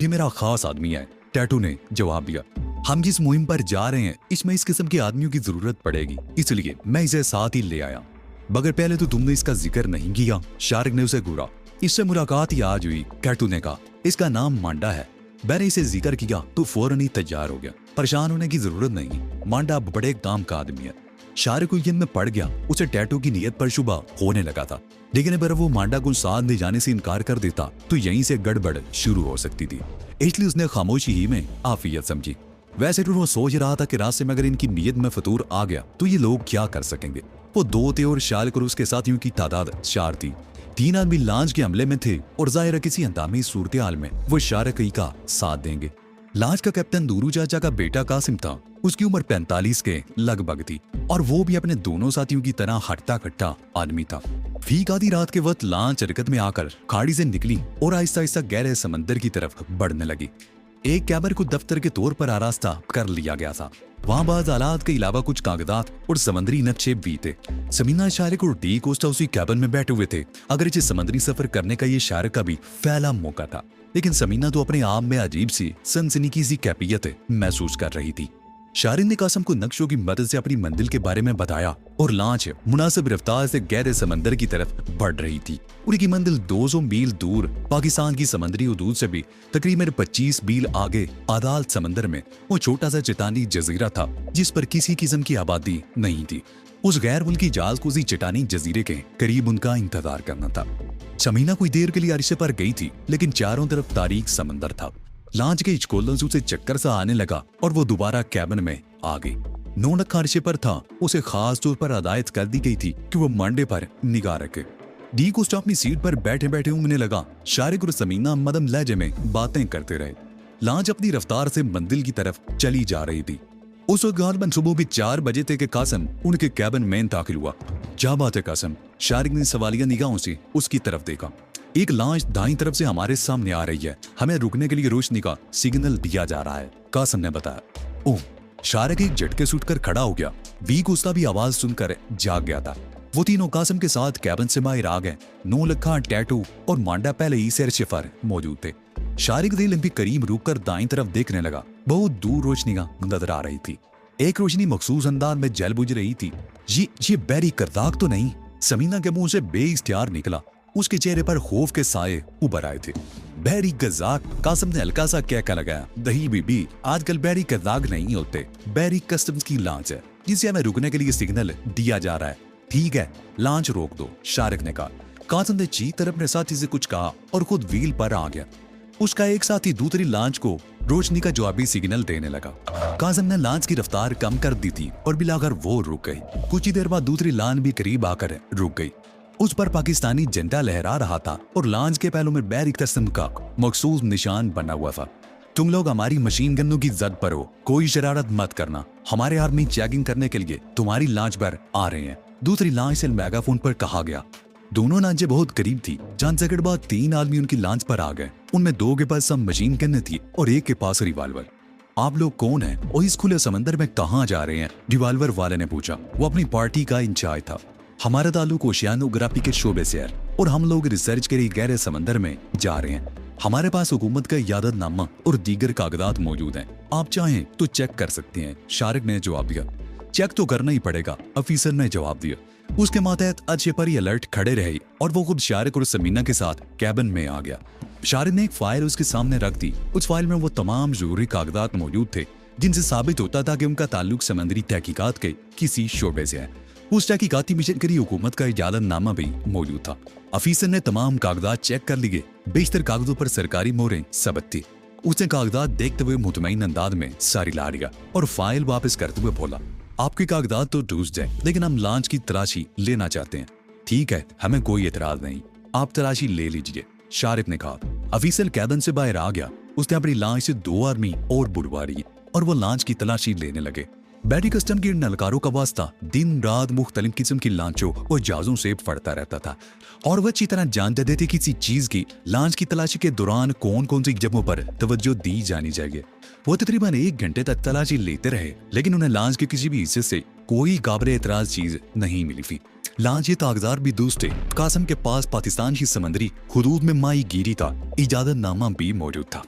ये मेरा खास आदमी है, टैटू ने जवाब दिया। हम जिस मुहिम पर जा रहे हैं इसमें इस किस्म के आदमियों की जरूरत पड़ेगी, इसलिए मैं इसे साथ ही ले आया। मगर पहले तो तुमने इसका जिक्र नहीं किया, शारिक ने उसे घूरा। इससे मुलाकात ही आज हुई, टैटू ने कहा। इसका नाम मांडा है। मैंने इसे जिक्र किया तो फौरन ही तैयार हो गया। परेशान होने की जरूरत नहीं, मांडा बड़े काम का आदमी है। शारिक को यकीन में पड़ गया, उसे टैटू की नीयत पर शुबा होने लगा था। लेकिन अगर वो मांडा को साथ ले जाने से इनकार कर देता तो यहीं से गड़बड़ शुरू हो सकती थी, इसलिए उसने खामोशी ही में आफियत समझी। वैसे तो वो सोच रहा था कि रास्ते में अगर इनकी नीयत में फतूर आ गया तो ये लोग क्या कर सकेंगे। वो दो थे और शारिक और उसके साथियों की तादाद 4 थी। 3 आदमी लॉन्च के हमले में थे और जाहिर किसी हंगामी सूरत हाल में वो शारिक ही का साथ देंगे। लॉन्च का कैप्टन दूरू चाचा का बेटा कासिम था। उसकी उम्र 45 के लगभग थी और वो भी अपने दोनों साथियों की तरह हट्टा कट्टा आदमी था। ठीक आधी रात के वक्त लॉन्च हरकत में आकर खाड़ी से निकली और आहिस्ता आहिस्ता गहरे समंदर की तरफ बढ़ने लगी। एक कैबर को दफ्तर के तौर पर आरास्ता कर लिया गया था। वहाँ बाज़ आलात के अलावा कुछ कागजात और समंदरी नक्शे भी थे। समीना शारिक और डी कोस्टा उसी कैबिन में बैठे हुए थे। अगर समुद्री सफर करने का ये शारिक का भी पहला मौका था, लेकिन समीना तो अपने आप में अजीब सी सनसनीखेज सी कैफियत महसूस कर रही थी। शारिक ने कासिम को नक्शों की मदद से अपनी मंजिल के बारे में बताया और लॉन्च मुनासिब रफ्तार से गहरे समंदर की तरफ बढ़ रही थी। उनकी मंजिल 200 मील दूर पाकिस्तान की समुद्री हदूद से भी तकरीबन 25 मील आगे आदाल समंदर में वो छोटा सा चट्टानी जजीरा था जिस पर किसी किस्म की आबादी नहीं थी। उस गैर मुल्की जहाज को उसी चट्टानी जजीरे के करीब उनका इंतजार करना था। समीना कुछ देर के लिए अरसे पर गई थी, लेकिन चारों तरफ तारीक समंदर था। लॉन्च के इचकोलन से उसे चक्कर सा आने लगा और वो दोबारा कैबिन में आ गई। 9 नक्खा अरसे पर था। उसे खास तौर पर हदायत कर दी गई थी कि वो मंडे पर निगाह रखे। डी कोस्टा अपनी सीट पर बैठे बैठे ऊँगने लगा। शारिक और समीना मदम लहजे में बातें करते रहे। लॉन्च अपनी रफ्तार से मंजिल की तरफ चली जा रही थी। उस वक्त गालबन सुबह भी 4 बजे थे कि कासिम उनके कैबिन में दाखिल हुआ। क्या बात है कासिम? शारिक ने सवालिया निगाहों से उसकी तरफ देखा। एक लॉन्च दाईं तरफ से हमारे सामने आ रही है, हमें रुकने के लिए रोशनी का सिग्नल दिया जा रहा है, कासिम ने बताया। ओह! शारिक एक झटके से उठकर खड़ा हो गया। वी कोस्टा भी आवाज सुनकर जाग गया था। वो तीनों कासिम के साथ कैबिन से बाहर आ गए। 9 लखा, टैटू और मांडा पहले ही सैर शिफर मौजूद थे। शारिक दिल भी करीब रुककर दाईं तरफ देखने लगा। बहुत दूर रोशनी का नजर आ रही थी। एक रोशनी मखसूस अंदाज में जल बुझ रही थी। ये बैरी करदाक तो नहीं? समीना के मुंह से बेइख्तियार निकला। उसके चेहरे पर खौफ के साए उभर आए थे। बैरी कज़ाक, कासिम ने हल्का सा क्या लगाया। दही बीबी, आजकल बैरी कज़ाक नहीं होते, बैरी कस्टम्स की लॉन्च है जिसे हमें रुकने के लिए सिग्नल दिया जा रहा है। ठीक है, लॉन्च रोक दो, शारिक ने कहा। कासिम ने जी तरफ अपने साथी से कुछ कहा और खुद व्हील पर आ गया। उसका एक साथी दूसरी लॉन्च को रोशनी का जवाबी सिग्नल देने लगा। कासिम ने लॉन्च की रफ्तार कम कर दी थी और बिलाकर वो रुक गई। कुछ ही देर बाद दूसरी लॉन्च भी करीब आकर रुक गई। उस पर पाकिस्तानी झंडा लहरा रहा था और लॉन्च के पहलू में बैरी कस्म का मखसूस निशान बना हुआ था। तुम लोग हमारी मशीन गनों की जद पर हो, कोई शरारत मत करना। हमारे आर्मी चेकिंग करने के लिए तुम्हारी लॉन्च पर आ रहे हैं, दूसरी लॉन्च से मेगाफोन पर कहा गया। दोनों लॉन्चें बहुत करीब थी। जान से बाद 3 आदमी उनकी लॉन्च पर आ गए। उनमें 2 के पास सब मशीन गन थी और एक के पास रिवाल्वर। आप लोग कौन हैं और इस खुले समंदर में कहाँ जा रहे हैं? रिवाल्वर वाले ने पूछा। वो अपनी पार्टी का इंचार्ज था। हमारा ताल्लुक ओशियानोग्राफी के शोबे से है और हम लोग रिसर्च के लिए गहरे समंदर में जा रहे हैं। हमारे पास हुकूमत का इजाजतनामा और दीगर कागजात मौजूद हैं, आप चाहें तो चेक कर सकते हैं, शारिक ने जवाब दिया। चेक तो करना ही पड़ेगा, अफीसर ने जवाब दिया। उसके मातहत अच्छे पर ही अलर्ट खड़े रहे और वो खुद शारिक और समीना के साथ कैबिन में आ गया। शारिक ने एक फाइल उसके सामने रख दी। उस फाइल में वो तमाम जरूरी कागजात मौजूद थे जिनसे साबित होता था कि उनका ताल्लुक समंदरी तहकीकात के किसी शोबे से है। उस तहकीकाती मिशन के लिए हुकूमत का इजाजतनामा भी मौजूद था। अफीसर ने तमाम कागजात चेक कर लिए। बेशतर कागजों पर सरकारी मोहरें सबत थी। उसने कागजात देखते हुए मुतमईन अंदाज में सारी ला लिया और फाइल वापस करते हुए बोला, आपके कागजात तो डूब जाए, लेकिन हम लॉन्च की तलाशी लेना चाहते हैं। ठीक है, हमें कोई एतराज नहीं, आप तलाशी ले लीजिए, शारिक ने कहा। अफीसर कैबिन से बाहर आ गया। उसने अपनी लॉन्च से 2 आदमी और बुलवाई और वो लॉन्च की तलाशी लेने लगे। बैरी कस्टम की नलकारों का वास्ता दिन रात मुख्तलिफ किस्म की लांचों और जहाजों से पड़ता रहता था और वह अच्छी तरह जानते थे कि किसी चीज की लांच की तलाशी के दौरान कौन कौन सी जगहों पर तवज्जो दी जानी चाहिए। वो तकरीबन 1 घंटे तक तलाशी लेते रहे, लेकिन उन्हें लांच के किसी भी हिस्से से कोई काबिल एतराज चीज नहीं मिली थी। लांच ये कागजात भी दुरुस्त थे। कासिम के पास पाकिस्तान की समंदरी हुदूद में माही गिरी था, इजाजतनामा भी मौजूद था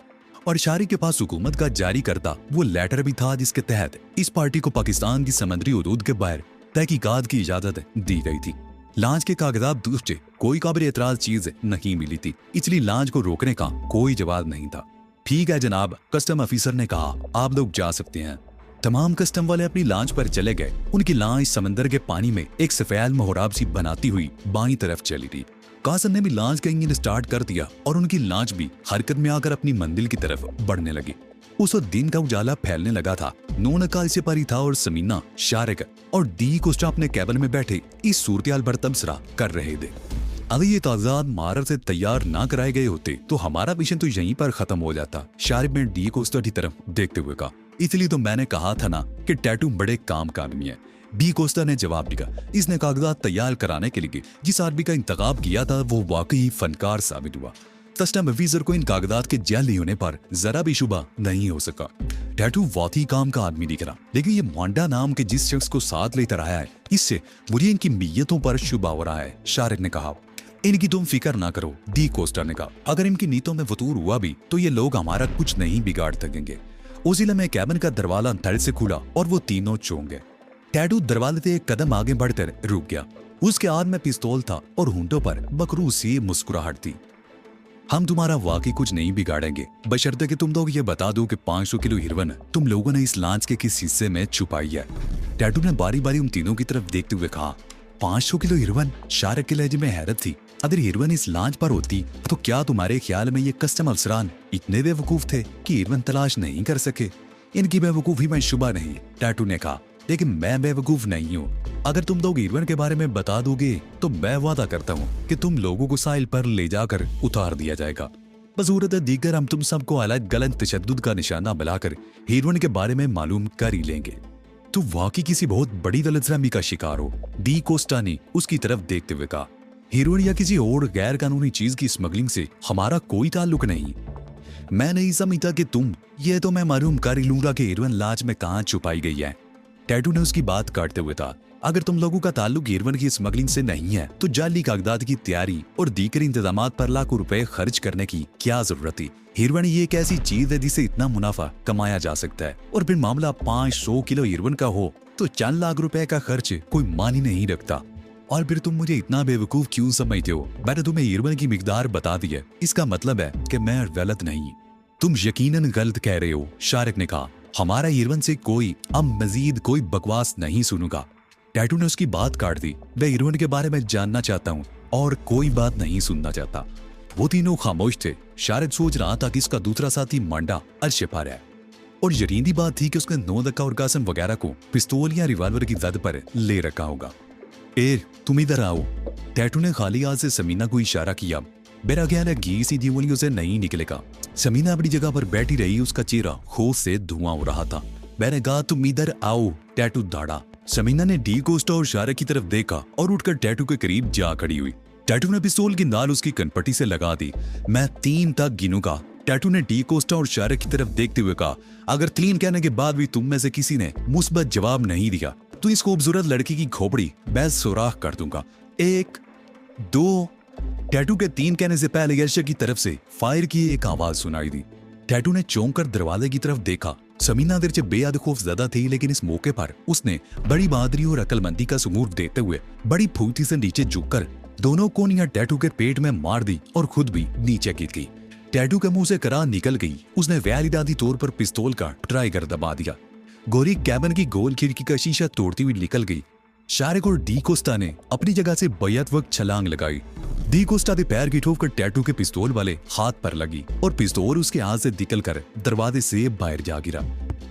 और शारिक के पास हुकूमत का जारी करता वो लेटर भी था जिसके तहत इस पार्टी को पाकिस्तान की समुद्री हदूद के बाहर तहकीकात की इजाजत दी गई थी। लॉन्च के कागजात दूसरे कोई काबिल एतराज चीज नहीं मिली थी, इसलिए लॉन्च को रोकने का कोई जवाब नहीं था। ठीक है जनाब, कस्टम ऑफिसर ने कहा, आप लोग जा सकते हैं। तमाम कस्टम वाले अपनी लॉन्च पर चले गए। उनकी लॉन्च समंदर के पानी में एक सफेद मोहराब सी बनाती हुई बाईं तरफ चली थी। कासिम ने भी लॉन्च का इंजन स्टार्ट कर दिया और उनकी लॉन्च भी हरकत में आकर अपनी मंजिल की तरफ बढ़ने लगी। उस वक्त दिन का उजाला फैलने लगा था। नोनकाल से पारी था और समीना, शारिक और डी कोस्टा अपने कैबिन में बैठे इस सूरत पर तबसरा कर रहे थे। अगर ये ताजाद मारर से तैयार ना कराए गए होते तो हमारा मिशन तो यहीं पर खत्म हो जाता। शारिक ने डी कोस्टा की तरफ देखते हुए कहा, इसलिए तो मैंने कहा था ना कि टैटू बड़े काम का आदमी है। डी कोस्टा ने जवाब दिया, इसने कागजात तैयार कराने के लिए जिस आदमी का इंतखाब किया था वो वाकई फनकार साबित हुआ। कस्टम ऑफिसर को इन कागजात के जाली होने पर जरा भी शुबा नहीं हो सका। टैटू वाकई काम का आदमी दिख रहा, लेकिन ये मांडा नाम के जिस शख्स को साथ लेकर आया है इससे मुझे इनकी नीयतों पर शुबा हो रहा है। शारिक ने कहा, इनकी तुम फिक्र ना करो। डी कोस्टा ने कहा, अगर इनकी नीयतों में फतूर हुआ भी तो ये लोग हमारा कुछ नहीं बिगाड़ सकेंगे। उसी लम्हे कैबिन का दरवाजा धड़ से खुला और वो तीनों चौंक गए। टैटू दरवाजे से एक कदम आगे बढ़कर रुक गया। उसके हाथ में पिस्तौल था और होंठों पर बकरू सी मुस्कुराहट थी। हम तुम्हारा वाकई कुछ नहीं बिगाड़ेंगे, बशर्ते कि तुम लोग ये बता दो कि 500 किलो हीरोइन तुम लोगों ने इस लॉन्च के किस हिस्से में छुपाई है। टैटू ने बारी बारी उन तीनों की तरफ देखते हुए कहा, 500 किलो हीरोइन? शारिक के लहजे में हैरत थी। अगर हीरोइन इस लॉन्च पर होती तो क्या तुम्हारे ख्याल में ये कस्टम अफसरान इतने बेवकूफ थे कि हीरोइन तलाश नहीं कर सके? इनकी बेवकूफी में शुबा नहीं, टैटू ने कहा, लेकिन मैं बेवकूफ नहीं हूँ। अगर तुम लोग हीरोइन के बारे में बता दोगे तो मैं वादा करता हूँ कि तुम लोगों को साहिल पर ले जाकर उतार दिया जाएगा। बसूरत दीगर हम तुम सबको अलग गलत तशद्दुद का निशाना बनाकर हीरोइन के बारे में मालूम कर ही लेंगे। तो वाकई किसी बहुत बड़ी गलतफहमी का शिकार हो, डी कोस्टा ने उसकी तरफ देखते हुए कहा। हीरोइन या किसी और गैर कानूनी चीज की स्मगलिंग से हमारा कोई ताल्लुक नहीं। मैं नहीं समझता कि तुम, ये तो मैं मालूम कर ही लूंगा कि हीरोइन लॉन्च में कहाँ छुपाई गई है। टैटू ने उसकी बात काटते हुए कहा, अगर तुम लोगों का ताल्लुक हीरोइन की स्मगलिंग से नहीं है तो जाली कागजात की तैयारी और दीगर इंतजामात पर लाखों रुपए खर्च करने की क्या जरूरत थी? हीरोइन ये एक ऐसी चीज है जिसे इतना मुनाफा कमाया जा सकता है, और फिर मामला 500 किलो हीरोइन का हो तो चंद लाख रुपए का खर्च कोई मानी नहीं रखता। और फिर तुम मुझे इतना बेवकूफ क्यों समझते हो? मैंने तुम्हें हीरोइन की मिकदार बता दी है, इसका मतलब है कि मैं गलत नहीं। तुम यकीनन गलत कह रहे हो, शारिक ने कहा। हमारा हीरोइन से कोई अब मजीद कोई बकवास नहीं सुनूंगा। टैटू ने उसकी बात काट दी। मैं हीरोइन के बारे में जानना चाहता हूँ और कोई बात नहीं सुनना चाहता। वो तीनों खामोश थे। शारिक सोच रहा था कि इसका दूसरा साथी मांडा अर्श पर है, और यकीनी बात थी कि उसने नौदक्का और कासिम वगैरह को पिस्तौल या रिवाल्वर की जद पर ले रखा होगा। ए, तुम इधर आओ। टैटू ने खाली हाथ से समीना को इशारा किया। मेरा ख्याल है घी सीधी उंगलियों से नहीं निकलेगा। समीना अपनी जगह पर बैठी रही, उसका चेहरा होश से धुआं हो रहा था। मैंने कहा तुम इधर आओ, टैटू दौड़ा। समीना ने डी कोस्टा और शारिक की तरफ देखा और उठकर टैटू के करीब जा खड़ी हुई। टैटू ने पिस्तौल की नाल उसकी कनपट्टी से लगा दी। मैं 3 तक गिनूंगा। टैटू ने डी कोस्टा और शारिक की तरफ देखते हुए कहा, अगर 3 कहने के बाद भी तुम में से किसी ने मुस्बत जवाब नहीं दिया तो इस खूबसूरत लड़की की खोपड़ी मैं सुराख कर दूंगा। 1, 2। टैटू के 3 कहने से पहले अर्श की तरफ से फायर की एक आवाज सुनाई दी। टैटू ने चौंक कर दरवाजे की तरफ देखा। समीना देर से बेहद खौफजदा थी, लेकिन इस मौके पर उसने बड़ी बहादुरी और अक्लमंदी का सबूत देते हुए बड़ी फूटी से नीचे झुककर दोनों कोनियां टैटू के पेट में मार दी और खुद भी नीचे गिर गई। टैटू के मुंह से करार निकल गई। उसने वैलिदादी तौर पर पिस्तौल का ट्राइगर दबा दिया। गोरी कैबिन की गोल खिड़की का शीशा तोड़ती हुई निकल गई। शारिक और डी कोस्टा ने अपनी जगह से बैत वक्त छलांग लगाई। डी कोस्टा के पैर की ठोकर टैटू के पिस्तौल वाले हाथ पर लगी और पिस्तौल उसके हाथ से निकलकर दरवाजे से बाहर जा गिरा।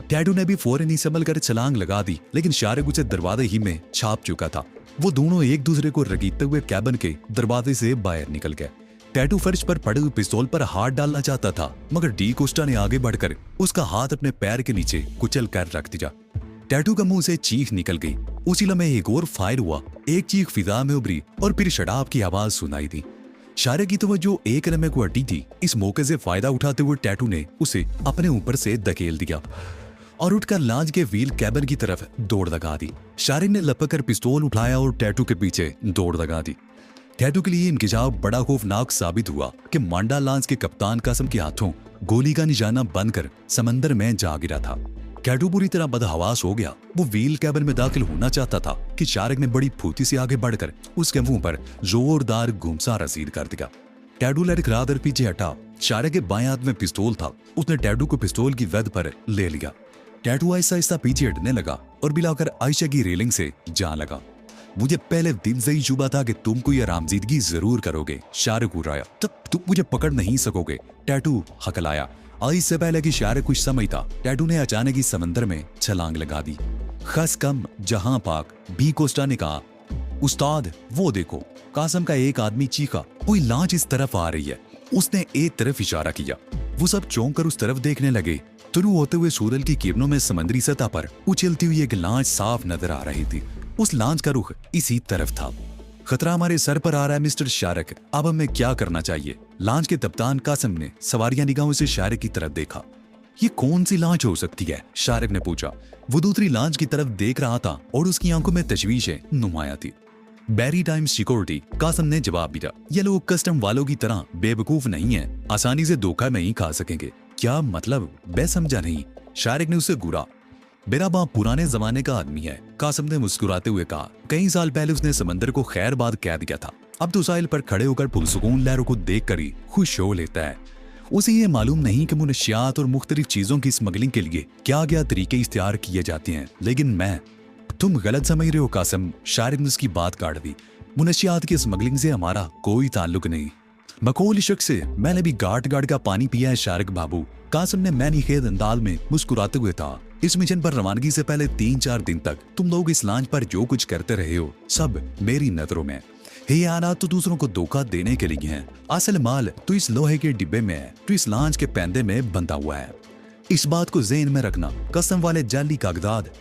टैटू ने भी फौरन ही संभल कर छलांग लगा दी, लेकिन शारिक उसे दरवाजे ही में छाप चुका था। वो दोनों एक दूसरे को रगीते हुए कैबिन के दरवाजे से बाहर निकल गए। टैटू फर्श पर पड़े हुए पिस्तौल पर हाथ डालना चाहता था, मगर डी कोस्टा ने आगे बढ़कर उसका हाथ अपने पैर के नीचे कुचल कर रख दिया। टैटू का मुंह से चीख निकल गई। उसी लम्हे एक और फायर हुआ। एक चीख फिजा में उभरी और फिर शराब की आवाज सुनाई दी। शारिक की तवज्जो एक लम्हे को हटी थी। इस मौके से फायदा उठाते हुए टैटू ने उसे अपने ऊपर से धकेल दिया और उठकर लॉन्च के व्हील कैबिन की तरफ दौड़ लगा दी। शारिक ने लपक कर पिस्तौल उठाया और टैटू के पीछे दौड़ लगा दी। टैटू के लिए इंकशाफ बड़ा खौफनाक साबित हुआ कि मांडा लांस के कप्तान कासम के हाथों गोली का निशाना बनकर समंदर में जा गिरा था। टैटू पूरी तरह बदहवास हो गया। वो व्हील कैबिन में दाखिल होना चाहता था कि शारिक ने बड़ी फुर्ती से आगे बढ़कर उसके मुंह पर जोरदार घुमसा रसीद कर दिया। टैटू लड़खड़ाकर पीछे हटा। शारिक के बाएं हाथ में पिस्तौल था। उसने टैटू को पिस्तौल की वध पर ले लिया। टैटू आहिस्ता आहिस्ता पीछे हटने लगा और बिलाकर आयशा की रेलिंग से जा लगा। मुझे पहले दिन से ही शुबा था कि तुम कोई आरामजीदगी जरूर करोगे, शारिक उड़ाया। तब तुम मुझे पकड़ नहीं सकोगे, टैटू हकलाया। इससे पहले कि शारिक कुछ समझता, टैटू ने अचानक ही समंदर में छलांग लगा दी। खस कम जहां पाक बी कोस्टा ने कहा, उस्ताद वो देखो। कासम का एक आदमी चीखा, कोई लांच इस तरफ आ रही है। उसने एक तरफ इशारा किया। वो सब चौंक कर उस तरफ देखने लगे। तुलू होते हुए सूरज की किरणों में समुद्री सतह पर उछलती हुई एक लांच साफ नजर आ रही थी। उस लांच का रुख इसी तरफ था। खतरा हमारे सर पर आ रहा है मिस्टर शारिक, अब हमें क्या करना चाहिए? लांच के कप्तान कासम ने सवारियां निगाहों से शारिक की तरफ देखा। ये कौन सी लांच हो सकती है? शारिक ने पूछा। वो दूसरी लांच की तरफ देख रहा था और उसकी आंखों में तशवीशें नुमाया थी। बैरी टाइम सिक्योरिटी, कासम ने जवाब दिया। ये लोग कस्टम वालों की तरह बेवकूफ नहीं है, आसानी से धोखा नहीं खा सकेंगे। क्या मतलब? बेसमझा नहीं, शारिक ने उसे घूरा। मेरा बाप पुराने जमाने का आदमी है, कासम ने मुस्कुराते हुए कहा। कई साल पहले उसने समंदर को खैरबाद कह दिया था। अब तो साहिल पर खड़े होकर पुरसुकून लहरों को देखकर ही खुश हो लेता है। उसे ये मालूम नहीं कि मुनशियात और मुख्तलिफ चीजों की स्मगलिंग के लिए क्या क्या तरीके इख्तियार किए जाते हैं। लेकिन तुम गलत समझ रहे हो कासम, शारिक ने उसकी बात काट दी। मुनशियात की स्मगलिंग से हमारा कोई ताल्लुक नहीं। बकौल शख्स से मैंने भी गाट गाट का पानी पिया है शारिक बाबू, कासम ने मैनी खेद अंदाज में मुस्कुराते हुए कहा। इस मिशन पर रवानगी से पहले 3-4 दिन तक तुम लोग इस लांच पर जो कुछ करते रहे हो सब मेरी नजरों में। ये आनात तो दूसरों को धोखा देने के लिए हैं। असल माल तो इस लोहे के डिब्बे में है जो इस लांच के पैंदे में बंधा हुआ है। इस बात को ज़हन में रखना। कसम वाले जाली कागजात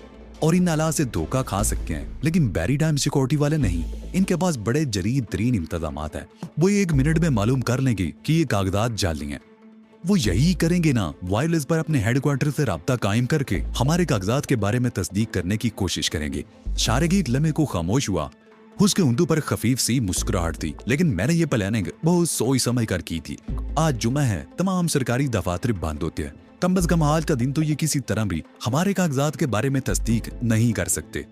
और इन आला से धोखा खा सकते हैं, लेकिन बैरी टाइम सिक्योरिटी वाले नहीं। इनके पास बड़े जरीद तरीन इंतजामात है। वो 1 मिनट में मालूम कर लेंगे कि ये कागजात जाली हैं। वो यही करेंगे ना, वायरलेस पर अपने हेडक्वार्टर से राब्ता कायम करके हमारे कागजात के बारे में तस्दीक करने की कोशिश करेंगे। शारिक एक लम्हे को खामोश हुआ। उसके उंदू पर खफीफ सी मुस्कुराहट थी। लेकिन मैंने ये प्लानिंग बहुत सोच समझ कर की थी। आज जुमा है, तमाम सरकारी दफातर बंद होते हैं। कम अज कम आज का दिन तो ये किसी तरह भी हमारे कागजात के बारे में तस्दीक नहीं कर सकते।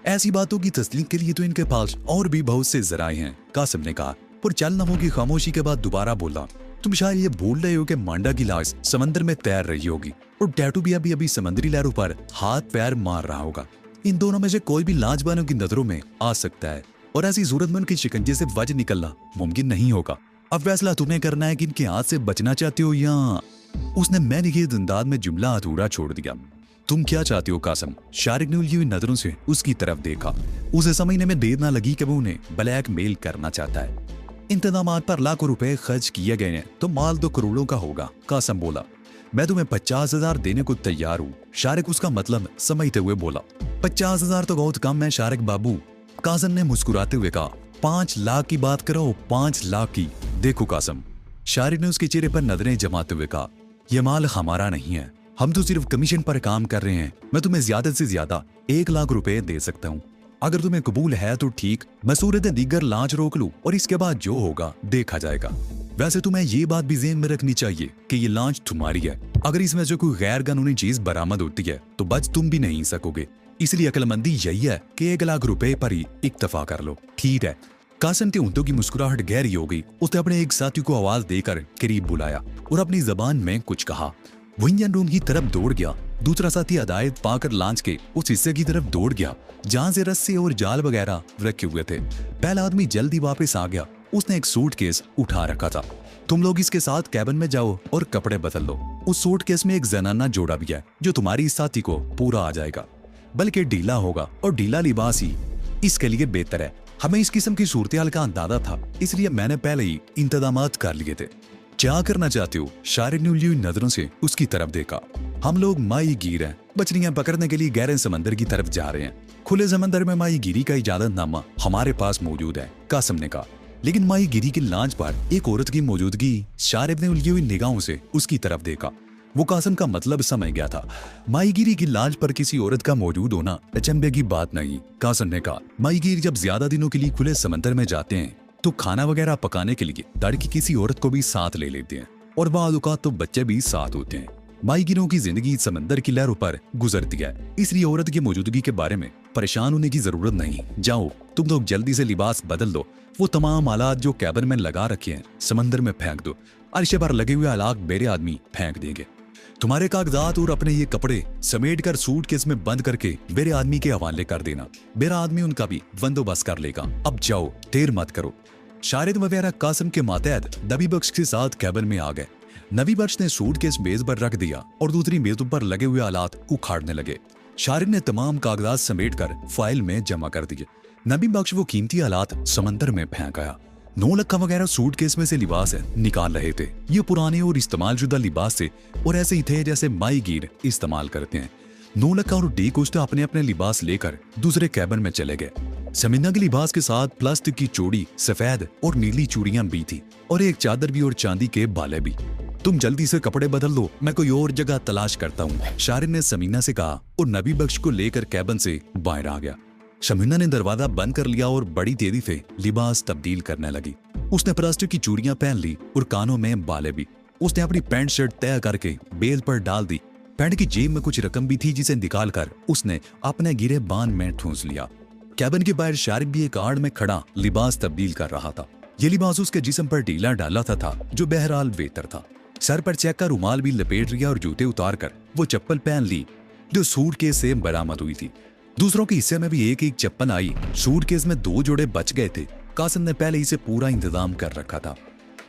ऐसी बातों की तस्दीक के लिए तो इनके पास और भी बहुत से जराए हैं, कासम ने कहा। पर चल नामों की खामोशी के बाद दोबारा बोला, तुम शायद ये भूल रहे हो कि मांडा की लाश समंदर में तैर रही होगी और टैटू भी अभी समंदरी लहरों पर हाथ पैर मार रहा होगा। इन दोनों में से कोई भी लाजवानों की नजरों में आ सकता है और ऐसी सूरत में उनके शिकंजे से बच निकलना मुमकिन नहीं होगा। अब फैसला तुम्हें करना है कि इनके हाथ से बचना चाहते हो या। उसने मैंने के अंदाज में जुमला अधूरा छोड़ दिया। तुम क्या चाहते हो कासम? शारिक ने उलझी हुई नजरों से उसकी तरफ देखा। उसे समझने में देर ना लगी कि वो उन्हें ब्लैकमेल करना चाहता है। इंतजामात पर लाखों रुपए खर्च किए गए हैं तो माल तो करोड़ों का होगा, कासम बोला। मैं तुम्हें 50,000 देने को तैयार हूँ, शारिक उसका मतलब समझते हुए बोला। 50,000 तो बहुत कम है शारिक बाबू, कासम ने मुस्कुराते हुए कहा। 5 लाख की बात करो, 5 लाख की। देखो कासम, शारिक ने उसके चेहरे पर नजरें जमाते हुए कहा, यह माल हमारा नहीं है, हम तो सिर्फ कमीशन पर काम कर रहे हैं। मैं तुम्हें ज्यादा से ज्यादा 1 लाख रुपए दे सकता हूँ। अगर तुम्हें कबूल है तो ठीक, मैं सूरत दीगर लांच रोक लूं और इसके बाद जो होगा देखा जाएगा। वैसे तुम्हें ये बात भी ज़हन में रखनी चाहिए कि ये लांच तुम्हारी है। अगर इसमें से कोई गैर कानूनी चीज बरामद होती है तो बच तुम भी नहीं सकोगे। इसलिए अक्लमंदी यही है कि 1 लाख रुपए पर ही इक्तफा कर लो, ठीक है? कासम के ऊँटों की मुस्कुराहट गहरी हो गई। उसने अपने एक साथी को आवाज देकर करीब बुलाया और अपनी जबान में कुछ कहा। वो इंजन रूम की तरफ दौड़ गया। दूसरा साथी हदायत पाकर लांच के उस हिस्से की तरफ दौड़ गया जहां से रस्से और जाल वगैरह रखे हुए थे। पहला आदमी जल्दी वापस आ गया। उसने एक सूटकेस उठा रखा था। तुम लोग इसके साथ कैबिन में जाओ और कपड़े बदल लो। उस सूटकेस में एक जनाना जोड़ा भी है जो तुम्हारी साथी को पूरा आ जाएगा, बल्कि ढीला होगा और ढीला लिबास ही इसके लिए बेहतर है। हमें इस किस्म की सूरत-ए-हाल का अंदाजा था, इसलिए मैंने पहले ही इंतजामात कर लिए थे। क्या करना चाहते हो? शारिक ने उलझी हुई नजरों से उसकी तरफ देखा। हम लोग माही गिर हैं, मछलियां पकड़ने के लिए गहरे समंदर की तरफ जा रहे हैं। खुले समंदर में माही गिरी का इजाजतनामा हमारे पास मौजूद है, कासम ने कहा। लेकिन माही गिरी की लांच पर एक औरत की मौजूदगी। शारिक ने उलझी हुई निगाहों से उसकी तरफ देखा। वो कासम का मतलब समझ गया था। माही गिरी की लांच पर किसी औरत का मौजूद होना अचंभे की बात नहीं, कासम ने कहा। माही गिरी जब ज्यादा दिनों के लिए खुले समंदर में जाते हैं तो खाना वगैरह पकाने के लिए लड़की किसी औरत को भी साथ ले लेते हैं और बाद औकात तो बच्चे भी साथ होते हैं। माहीगीरों की जिंदगी समंदर की लहरों पर गुजरती है, इसलिए औरत की मौजूदगी के बारे में परेशान होने की जरूरत नहीं। जाओ तुम लोग जल्दी से लिबास बदल दो, वो तमाम आलात जो कैबिन में लगा रखे हैं समंदर में फेंक दो। अर्शे पर लगे हुए आलात मेरे आदमी फेंक देंगे। तुम्हारे कागजात और अपने ये कपड़े समेट कर सूटकेस में बंद करके मेरे आदमी के हवाले कर देना, मेरा आदमी उनका भी बंदोबस्त कर लेगा। अब जाओ, देर मत करो। शारिद वगैरह कासिम के मातहत नबी बख्श के साथ कैबिन में आ गए। नबी बख्श ने सूटकेस मेज पर रख दिया और दूसरी मेजों पर लगे हुए आलात उखाड़ने लगे। शारिद ने तमाम कागजात समेट कर फाइल में जमा कर दिए। नबी बख्श वो कीमती आलात समंदर में फेंक आया। 9 लक्का वगैरह सूटकेस में से लिबास निकाल रहे थे। ये पुराने और इस्तेमाल शुदा लिबास थे और ऐसे ही थे जैसे माहीगीर इस्तेमाल करते हैं। 9 लक्का और डी कोस्टा अपने अपने लिबास लेकर दूसरे कैबिन में चले गए। समीना के लिबास के साथ प्लास्टिक की चूड़ी, सफेद और नीली चूड़ियां भी थी और एक चादर भी और चांदी के बाले भी। तुम जल्दी से कपड़े बदल लो, मैं कोई और जगह तलाश करता हूँ, शारिद ने समीना से कहा और नबी बख्श को लेकर कैबिन से बाहर आ गया। समीना ने दरवाजा बंद कर लिया और बड़ी तेजी से लिबास तब्दील करने लगी। उसने प्लास्टिक की चूड़ियां पहन ली और कानों में बाले भी। उसने अपनी पैंट शर्ट तय करके बेल पर डाल दी। पैंट की जेब में कुछ रकम भी थी जिसे निकालकर उसने अपने गिरे बान में ठूंस लिया। कैबिन के बाहर शारिद भी एक आड़ में खड़ा लिबास तब्दील कर रहा था। ये लिबास उसके जिस्म पर ढीला डाला था जो बहरहाल बेहतर था। सर पर चेक का रुमाल भी लपेट लिया और जूते उतार कर वो चप्पल पहन ली जो सूटकेस से बरामद हुई थी। दूसरों के हिस्से में भी एक एक चप्पल आई। सूटकेस में 2 जोड़े बच गए थे। कासिम ने पहले ही से पूरा इंतजाम कर रखा था।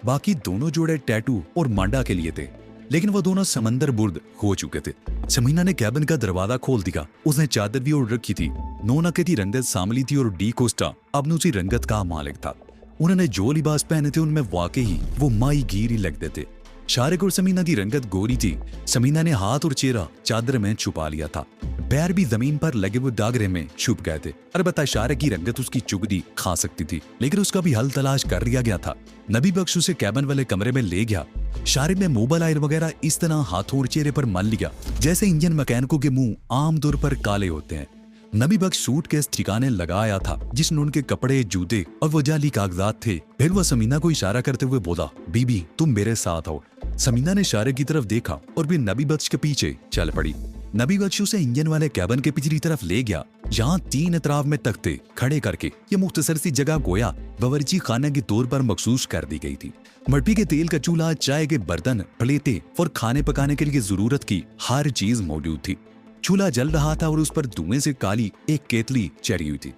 बाकी दोनों जोड़े टैटू और मांडा के लिए थे, लेकिन वो दोनों समंदर बुर्द हो चुके थे। समीना ने कैबिन का दरवाजा खोल दिया। उसने चादर भी ओढ़ रखी थी। नोना की रंगत सांवली थी और डी कोस्टा अपनी उसी रंगत का मालिक था। उन्होंने जो लिबास पहने थे उनमें वाकई वो माहीगीर ही लगते थे। शारिक और समीना की रंगत गोरी थी। समीना ने हाथ और चेहरा चादर में छुपा लिया था। पैर भी जमीन पर लगे हुए दागरे में छुप गए थे। अलबत्ता शारिक की रंगत उसकी चुगली खा सकती थी, लेकिन उसका भी हल तलाश कर लिया गया था। नबी बख्श उसे कैबिन वाले कमरे में ले गया। शारिक ने मोबाइल ऑयल वगैरह इस तरह हाथों और चेहरे पर मल लिया जैसे इंजन मैकेनिकों के मुंह आमतौर पर काले होते हैं। नबी बख्श सूटकेस ठिकाने लगाया था जिसमें उनके कपड़े, जूते और वो जाली कागजात थे। फिर वह समीना को इशारा करते हुए बोला, बीबी तुम मेरे साथ आओ। समीना ने शारिक की तरफ देखा और फिर नबी बख्श के पीछे चल पड़ी। नबी बख्श उसे इंजन वाले कैबिन के पिछली तरफ ले गया, जहाँ 3 एतराफ में तख्ते खड़े करके ये मुख्तसर सी जगह गोया बावर्ची खाने के तौर पर मखसूस कर दी गई थी। मट्टी के तेल का चूल्हा, चाय के बर्तन, प्लेटें और खाने पकाने के लिए जरूरत की हर चीज मौजूद थी। चूल्हा जल रहा था और उस पर धुएं से काली एक केतली चढ़ी हुई थी।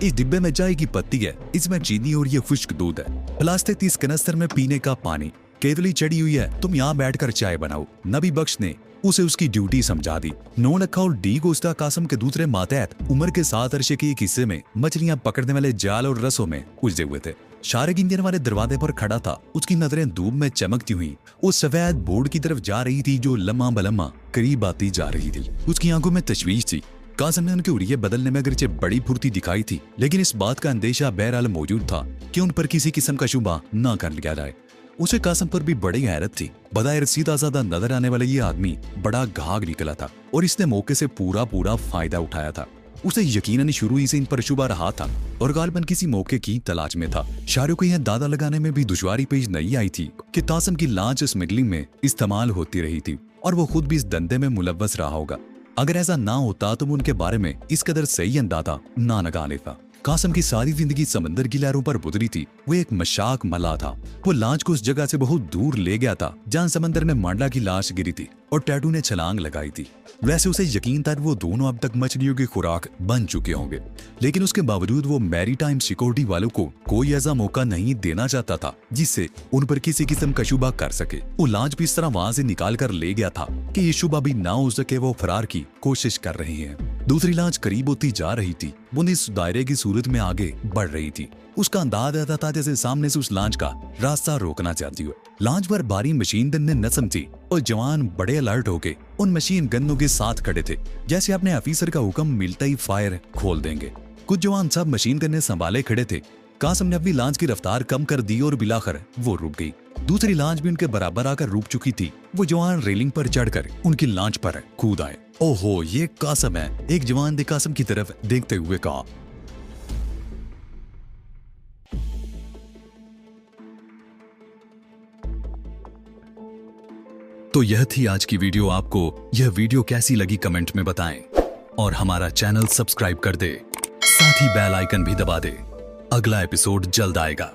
इस डिब्बे में चाय की पत्ती है, इसमें चीनी और ये खुश्क दूध है। प्लास्टिक इस कनस्तर में पीने का पानी, केतली चढ़ी हुई है, तुम यहाँ बैठकर चाय बनाओ। नबी बख्श ने उसे उसकी ड्यूटी समझा दी। 9 लक्का और डी कोस्टा कासिम के दूसरे मातहत उमर के साथ अरशे के एक हिस्से में मछलियां पकड़ने वाले जाल और रसों में उलझे हुए थे। शारिक इंजन वाले दरवाजे पर खड़ा था। उसकी नजरें धूप में चमकती हुई उस सफेद बोर्ड की तरफ जा रही थी जो लम्हा बलम्हा करीब आती जा रही थी। उसकी आंखों में तशवीश थी। कासिम ने उनके उड़िये बदलने में अगरचे बड़ी फुर्ती दिखाई थी, लेकिन इस बात का अंदेशा बहरहाल मौजूद था कि उन पर किसी किस्म का शुबा न कर लिया जाए। उसे कासिम पर भी बड़ी हैरत थी। बदायर सीधा साधा नजर आने वाला ये आदमी बड़ा घाघ निकला था और इसने मौके से पूरा फायदा उठाया था। उसे यकीनन शुरू ही से इन पर शुबा रहा था और गालिबन किसी मौके की तलाश में था। शाहरुख को यह दादा लगाने में भी दुश्वारी पेश नहीं आई थी कि कासिम की लांच स्मगलिंग में इस्तेमाल होती रही थी और वो खुद भी इस धंधे में मुलव्वस रहा होगा। अगर ऐसा ना होता तो वो उनके बारे में इस कदर सही अंदाजा ना लगा लेता। कासिम की सारी जिंदगी समंदर की लहरों पर गुजरी थी। वो एक मशाक मल्लाह था। वो लांच को उस जगह से बहुत दूर ले गया था जहां समंदर में मांडा की लाश गिरी थी और टैटू ने छलांग लगाई थी। वैसे उसे यकीन था वो दोनों अब तक मछलियों की खुराक बन चुके होंगे, लेकिन उसके बावजूद वो मैरीटाइम सिक्योरिटी वालों को कोई ऐसा मौका नहीं देना चाहता था जिससे उन पर किसी किस्म का शुबा कर सके। वो लांच भी इस तरह वहां से निकाल कर ले गया था कि ये शुबा भी ना हो सके वो फरार की कोशिश कर रहे हैं। दूसरी लांच करीब होती जा रही थी। वो इस दायरे की सूरत में आगे बढ़ रही थी। उसका अंदाज आता था जैसे सामने से उस लांच का रास्ता रोकना चाहती हो। लांच पर भारी मशीन गन ने नस्म थी और जवान बड़े अलर्ट होके उन मशीन गनों के साथ खड़े थे, जैसे अपने ऑफिसर का हुक्म मिलता ही फायर खोल देंगे। कुछ जवान सब मशीन गन संभाले खड़े थे। कासिम ने अपनी लांच की रफ्तार कम कर दी और बिलाखिर वो रुक गई। दूसरी लांच भी उनके बराबर आकर रुक चुकी थी। वो जवान रेलिंग पर चढ़कर उनकी लांच पर कूद आए। ओहो, ये कासिम है, एक जवान ने कासिम की तरफ देखते हुए कहा। तो यह थी आज की वीडियो। आपको यह वीडियो कैसी लगी कमेंट में बताएं और हमारा चैनल सब्सक्राइब कर दे, साथ ही बेल आइकन भी दबा दे। अगला एपिसोड जल्द आएगा।